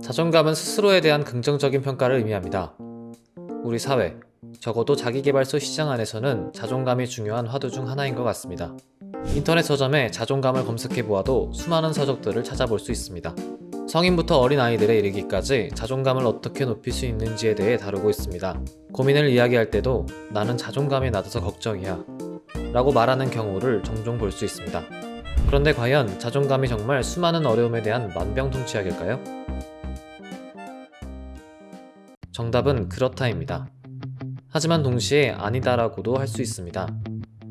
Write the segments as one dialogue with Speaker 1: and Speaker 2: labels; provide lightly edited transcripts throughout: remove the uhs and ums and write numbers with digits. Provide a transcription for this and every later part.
Speaker 1: 자존감은 스스로에 대한 긍정적인 평가를 의미합니다. 우리 사회, 적어도 자기계발서 시장 안에서는 자존감이 중요한 화두 중 하나인 것 같습니다. 인터넷 서점에 자존감을 검색해보아도 수많은 서적들을 찾아볼 수 있습니다. 성인부터 어린 아이들에 이르기까지 자존감을 어떻게 높일 수 있는지에 대해 다루고 있습니다. 고민을 이야기할 때도 나는 자존감이 낮아서 걱정이야 라고 말하는 경우를 종종 볼 수 있습니다. 그런데 과연 자존감이 정말 수많은 어려움에 대한 만병통치약일까요? 정답은 그렇다입니다. 하지만 동시에 아니다라고도 할 수 있습니다.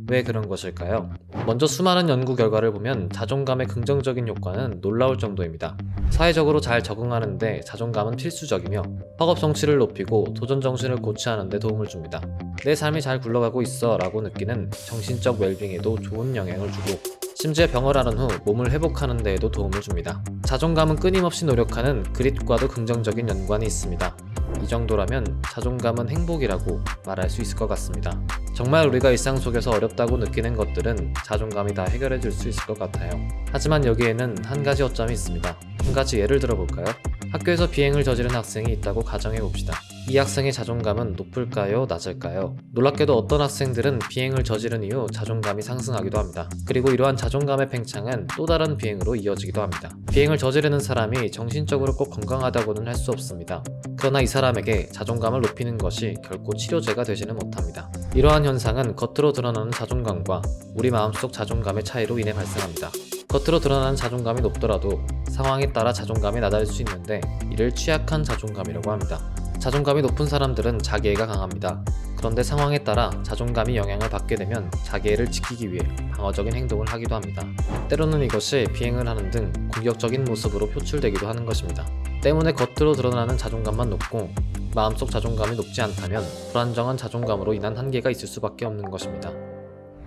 Speaker 1: 왜 그런 것일까요? 먼저 수많은 연구 결과를 보면 자존감의 긍정적인 효과는 놀라울 정도입니다. 사회적으로 잘 적응하는데 자존감은 필수적이며 학업 성취를 높이고 도전 정신을 고취하는 데 도움을 줍니다. 내 삶이 잘 굴러가고 있어 라고 느끼는 정신적 웰빙에도 좋은 영향을 주고 심지어 병을 앓은 후 몸을 회복하는 데에도 도움을 줍니다. 자존감은 끊임없이 노력하는 그릿과도 긍정적인 연관이 있습니다. 이 정도라면 자존감은 행복이라고 말할 수 있을 것 같습니다. 정말 우리가 일상 속에서 어렵다고 느끼는 것들은 자존감이 다 해결해 줄 수 있을 것 같아요. 하지만 여기에는 한 가지 어점이 있습니다. 한 가지 예를 들어볼까요? 학교에서 비행을 저지른 학생이 있다고 가정해 봅시다. 이 학생의 자존감은 높을까요? 낮을까요? 놀랍게도 어떤 학생들은 비행을 저지른 이후 자존감이 상승하기도 합니다. 그리고 이러한 자존감의 팽창은 또 다른 비행으로 이어지기도 합니다. 비행을 저지르는 사람이 정신적으로 꼭 건강하다고는 할 수 없습니다. 그러나 이 사람에게 자존감을 높이는 것이 결코 치료제가 되지는 못합니다. 이러한 현상은 겉으로 드러나는 자존감과 우리 마음속 자존감의 차이로 인해 발생합니다. 겉으로 드러나는 자존감이 높더라도 상황에 따라 자존감이 낮아질 수 있는데 이를 취약한 자존감이라고 합니다. 자존감이 높은 사람들은 자기애가 강합니다. 그런데 상황에 따라 자존감이 영향을 받게 되면 자기애를 지키기 위해 방어적인 행동을 하기도 합니다. 때로는 이것이 비행을 하는 등 공격적인 모습으로 표출되기도 하는 것입니다. 때문에 겉으로 드러나는 자존감만 높고 마음속 자존감이 높지 않다면 불안정한 자존감으로 인한 한계가 있을 수밖에 없는 것입니다.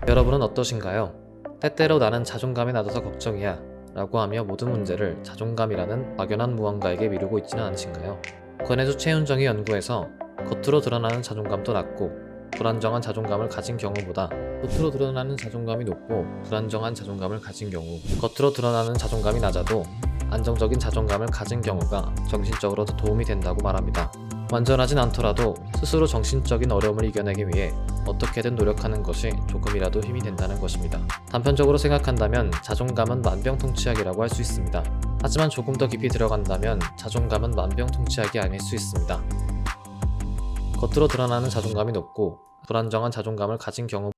Speaker 1: 여러분은 어떠신가요? 때때로 나는 자존감이 낮아서 걱정이야 라고 하며 모든 문제를 자존감이라는 막연한 무언가에게 미루고 있지는 않으신가요? 권혜주 최윤정의 연구에서 겉으로 드러나는 자존감도 낮고 불안정한 자존감을 가진 경우보다 겉으로 드러나는 자존감이 높고 불안정한 자존감을 가진 경우 겉으로 드러나는 자존감이 낮아도 안정적인 자존감을 가진 경우가 정신적으로 더 도움이 된다고 말합니다. 완전하진 않더라도 스스로 정신적인 어려움을 이겨내기 위해 어떻게든 노력하는 것이 조금이라도 힘이 된다는 것입니다. 단편적으로 생각한다면 자존감은 만병통치약이라고 할 수 있습니다. 하지만 조금 더 깊이 들어간다면 자존감은 만병통치약이 아닐 수 있습니다. 겉으로 드러나는 자존감이 높고 불안정한 자존감을 가진 경우